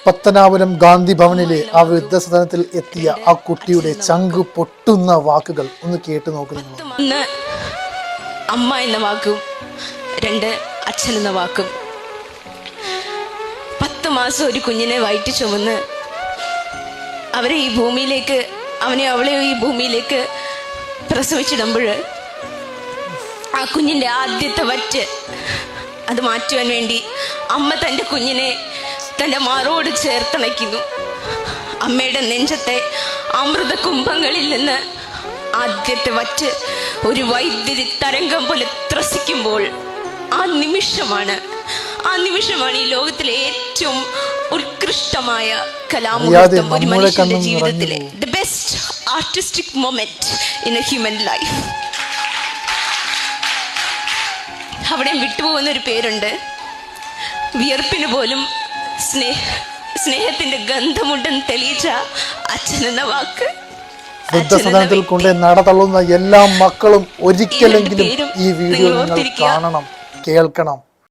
പത്തനാപുരം ഗാന്ധി ഭവനിലെ ആ വൃദ്ധസദനത്തിൽ എത്തിയ ആ കുട്ടിയുടെ ചങ്ക് പൊട്ടുന്ന വാക്കുകൾ ഒന്ന് കേട്ടു നോക്കുന്നു. അമ്മ എന്ന വാക്കും 2 അച്ഛൻ എന്ന വാക്കും. 10 മാസം ഒരു കുഞ്ഞിനെ വയറ്റി ചുമന്ന് അവളെ ഈ ഭൂമിയിലേക്ക് പ്രസവിച്ചിടുമ്പോൾ ആ കുഞ്ഞിൻ്റെ ആദ്യത്തെ വറ്റ് അത് മാറ്റുവാൻ വേണ്ടി അമ്മ തൻ്റെ കുഞ്ഞിനെ തൻ്റെ മാറോട് ചേർത്തണയ്ക്കുന്നു. അമ്മയുടെ നെഞ്ചത്തെ അമൃത കുംഭങ്ങളിൽ നിന്ന് ആദ്യത്തെ വറ്റ് ഒരു വൈദ്യുതി തരംഗം പോലെ ത്രസിക്കുമ്പോൾ ആ നിമിഷമാണ് ഈ ലോകത്തിലെ ഏറ്റവും ഉത്കൃഷ്ടമായ കലാമുഹൂർത്തം ഒരു മനുഷ്യന്റെ ജീവിതത്തിലെ the best artistic moment in A human life. അവിടെ വിട്ടുപോകുന്ന ഒരു പേരുണ്ട്, വിയർപ്പിന് പോലും സ്നേഹത്തിന്റെ ഗന്ധമുണ്ടെന്ന് തെളിയിച്ച അച്ഛൻ എന്ന വാക്ക്. വൃദ്ധസദനത്തിൽ കൊണ്ട് നടതള്ളുന്ന എല്ലാ മക്കളും ഒരിക്കലെങ്കിലും ഈ വീഡിയോ നിങ്ങൾ കാണണം, കേൾക്കണം.